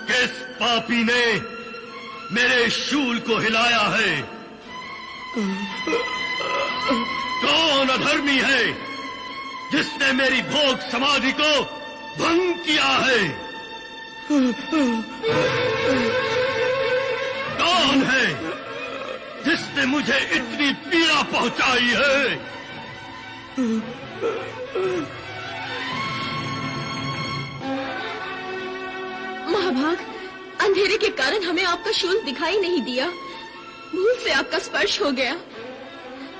किस पापी ने मेरे शूल को हिलाया है? कौन अधर्मी है जिसने मेरी भोग समाधि को भंग किया है? कौन है जिसने मुझे इतनी पीड़ा पहुंचाई है? महाभाग, अंधेरे के कारण हमें आपका शूल दिखाई नहीं दिया। भूल से आपका स्पर्श हो गया।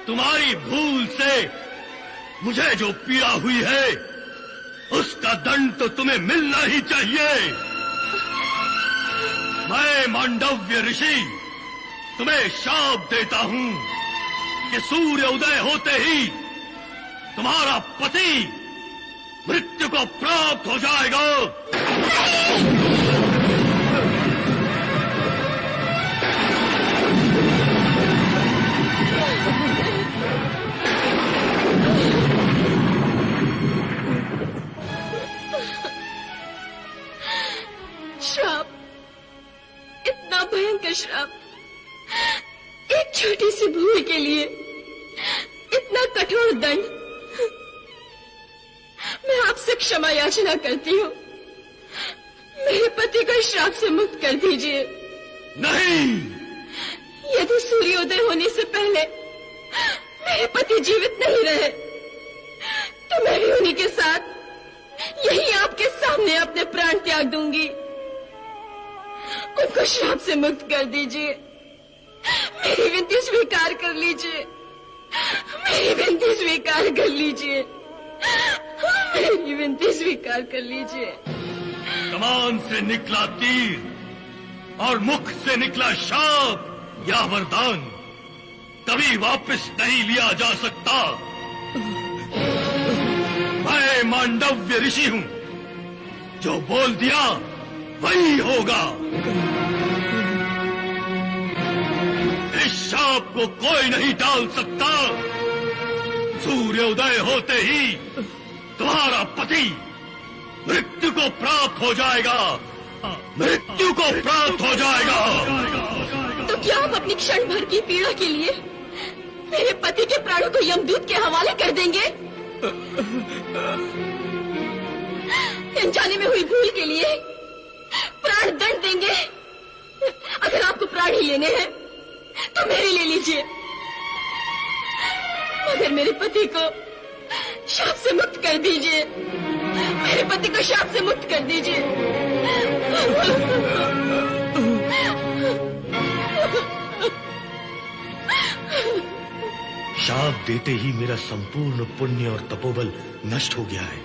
तुम्हारी भूल से मुझे जो पीड़ा हुई है उसका दंड तो तुम्हें मिलना ही चाहिए। मैं मांडव्य ऋषि तुम्हें शाप देता हूं कि सूर्य उदय होते ही तुम्हारा पति मृत्यु को प्राप्त हो जाएगा। श्राप, इतना भयंकर श्राप, एक छोटी सी भूल के लिए इतना कठोर दंड। मैं आपसे क्षमा याचना करती हूँ। मेरे पति को श्राप से मुक्त कर दीजिए। नहीं, यदि सूर्योदय होने से पहले मेरे पति जीवित नहीं रहे तो मैं भी उन्हीं के साथ यही आपके सामने अपने प्राण त्याग दूंगी। उनको श्राप से मुक्त कर दीजिए। मेरी विनती स्वीकार कर लीजिए। मेरी विनती स्वीकार कर लीजिए। मेरी विनती स्वीकार कर लीजिए। कमान से निकला तीर और मुख से निकला शाप या वरदान कभी वापस नहीं लिया जा सकता। मैं मांडव्य ऋषि हूं, जो बोल दिया वही होगा। इस शाप को कोई नहीं टाल सकता। सूर्योदय होते ही तुम्हारा पति मृत्यु को प्राप्त हो जाएगा। मृत्यु को प्राप्त हो जाएगा। तो क्या आप अपनी क्षण भर की पीड़ा के लिए मेरे पति के प्राणों को यमदूत के हवाले कर देंगे? अनजाने में हुई भूल के लिए प्राण दंड देंगे? अगर आपको प्राण ही लेने हैं तो मेरे ले लीजिए, मगर मेरे पति को शाप से मुक्त कर दीजिए। मेरे पति को शाप से मुक्त कर दीजिए। शाप देते ही मेरा संपूर्ण पुण्य और तपोबल नष्ट हो गया है।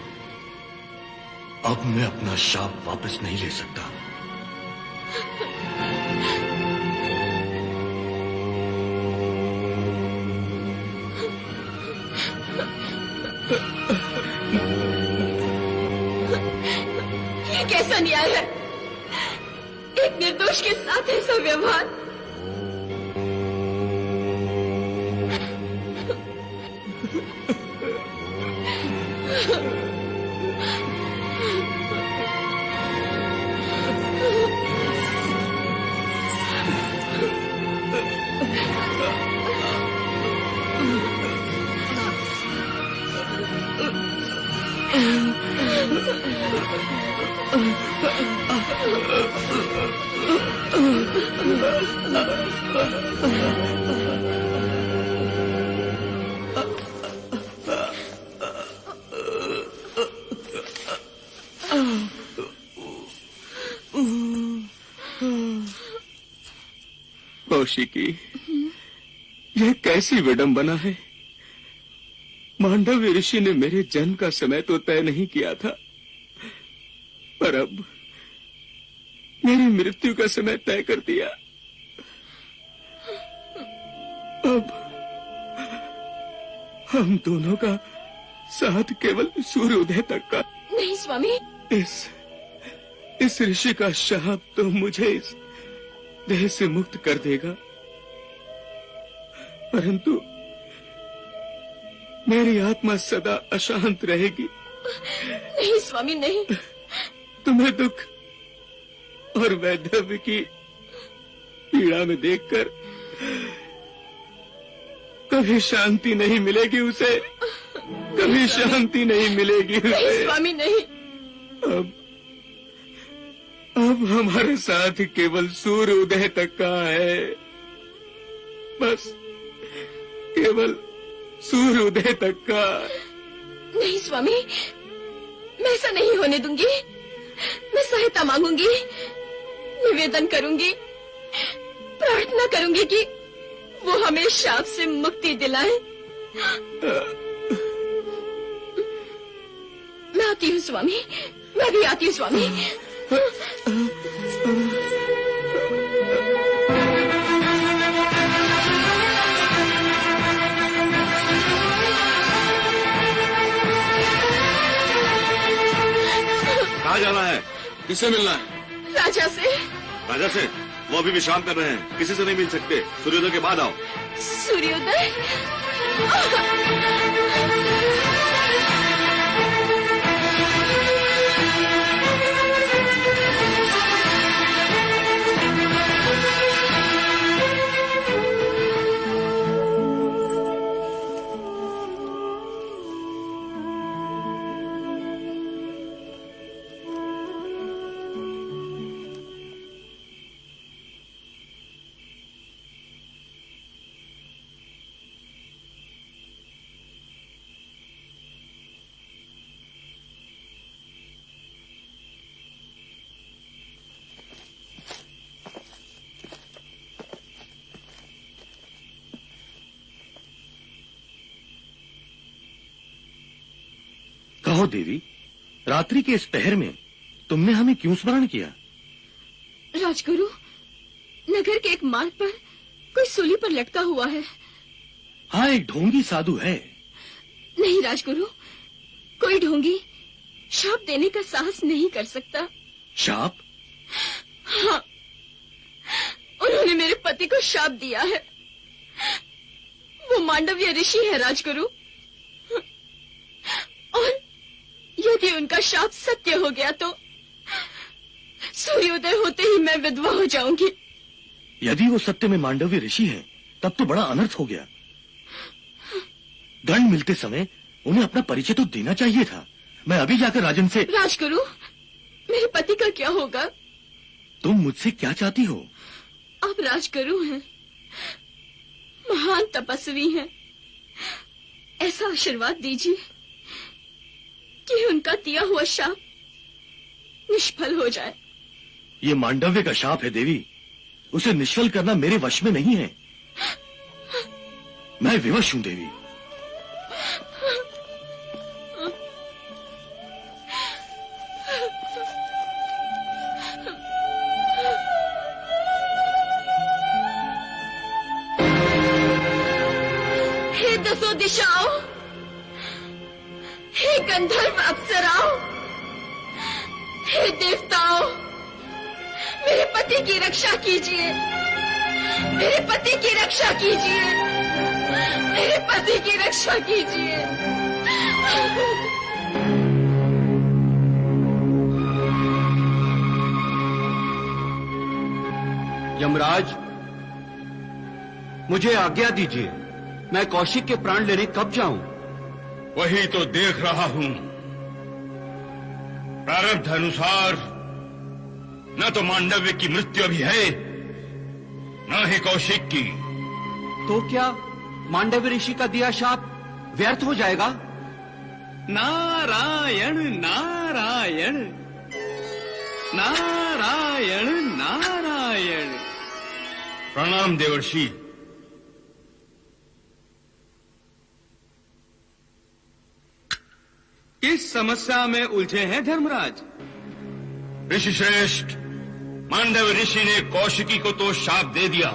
अब मैं अपना शाप वापस नहीं ले सकता। ये कैसा न्याय है? एक निर्दोष के साथ ऐसा व्यवहार। कौशिकी, यह कैसी विडंबना है। मांडव्य ऋषि ने मेरे जन्म का समय तो तय नहीं किया था, पर अब मेरी मृत्यु का समय तय कर दिया। हम दोनों का साथ केवल सूर्योदय तक का। नहीं स्वामी, इस ऋषि का शाप तो मुझे इस देह से मुक्त कर देगा, परंतु मेरी आत्मा सदा अशांत रहेगी। नहीं स्वामी नहीं। तुम्हें दुख और वैधव्य की पीड़ा में देखकर कभी शांति नहीं मिलेगी उसे, कभी शांति नहीं मिलेगी नहीं उसे। स्वामी नहीं। अब हमारे साथ केवल सूर्य उदय तक का है, बस केवल सूर्य उदय तक का। नहीं स्वामी, मैं ऐसा नहीं होने दूंगी। मैं सहायता मांगूंगी, निवेदन करूंगी, प्रार्थना करूंगी कि वो हमें शाप से मुक्ति दिलाए। मैं आती हूँ स्वामी, मैं भी आती हूँ स्वामी। कहाँ जाना है? किससे मिलना है? राजा से। राजा से? वो अभी विश्राम कर रहे हैं, किसी से नहीं मिल सकते। सूर्योदय के बाद आओ। सूर्योदय? कहो देवी, रात्रि के इस पहर में तुमने हमें क्यों स्मरण किया? राजगुरु, नगर के एक मार्ग पर कोई सूली पर लटका हुआ है। हाँ, एक ढोंगी साधु है। नहीं राजगुरु, कोई ढोंगी शाप देने का साहस नहीं कर सकता। शाप? हाँ, उन्होंने मेरे पति को शाप दिया है। वो मांडव्य ऋषि है राजगुरु, और यदि उनका शाप सत्य हो गया तो सूर्योदय होते ही मैं विधवा हो जाऊंगी। यदि वो सत्य में मांडव्य ऋषि हैं, तब तो बड़ा अनर्थ हो गया। दंड मिलते समय उन्हें अपना परिचय तो देना चाहिए था। मैं अभी जाकर राजन से। राजगुरु, मेरे पति का क्या होगा? तुम मुझसे क्या चाहती हो? आप राजगुरु हैं, महान तपस्वी हैं, ऐसा आशीर्वाद दीजिए कि उनका दिया हुआ शाप निष्फल हो जाए। ये मांडव्य का शाप है देवी, उसे निष्फल करना मेरे वश में नहीं है। मैं विवश हूं देवी। हे दसों दिशाओं, हे गंधर्व अप्सराओं, हे देवताओं, मेरे पति की रक्षा कीजिए, मेरे पति की रक्षा कीजिए, मेरे पति की रक्षा कीजिए। यमराज, मुझे आज्ञा दीजिए, मैं कौशिक के प्राण लेने कब जाऊं? वही तो देख रहा हूं। प्रारब्ध अनुसार न तो मांडव्य की मृत्यु अभी है, न ही कौशिक की। तो क्या मांडव्य ऋषि का दिया शाप व्यर्थ हो जाएगा? नारायण नारायण नारायण नारायण। प्रणाम देवर्षि। किस समस्या में उलझे हैं धर्मराज? ऋषि श्रेष्ठ, मांडव ऋषि ने कौशिकी को तो शाप दे दिया,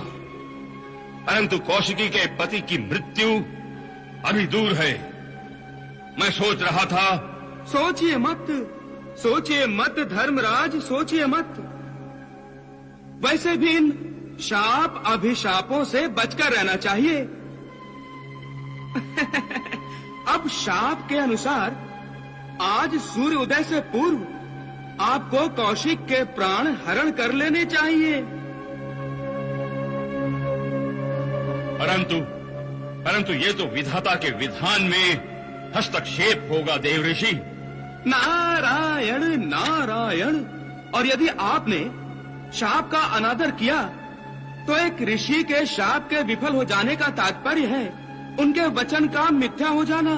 परंतु कौशिकी के पति की मृत्यु अभी दूर है। मैं सोच रहा था, सोचिए मत धर्मराज, सोचिए मत। वैसे भी इन शाप अभिशापों से बचकर रहना चाहिए। अब शाप के अनुसार आज सूर्य उदय से पूर्व आपको कौशिक के प्राण हरण कर लेने चाहिए। परंतु ये तो विधाता के विधान में हस्तक्षेप होगा देव ऋषि। नारायण नारायण। और यदि आपने शाप का अनादर किया तो एक ऋषि के शाप के विफल हो जाने का तात्पर्य है उनके वचन का मिथ्या हो जाना।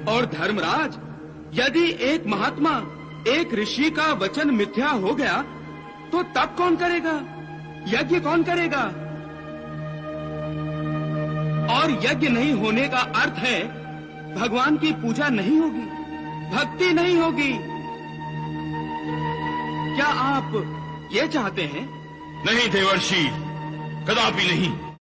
और धर्मराज, यदि एक महात्मा एक ऋषि का वचन मिथ्या हो गया तो तब कौन करेगा? यज्ञ कौन करेगा? और यज्ञ नहीं होने का अर्थ है भगवान की पूजा नहीं होगी, भक्ति नहीं होगी। क्या आप ये चाहते हैं? नहीं देवर्षि, कदापि नहीं।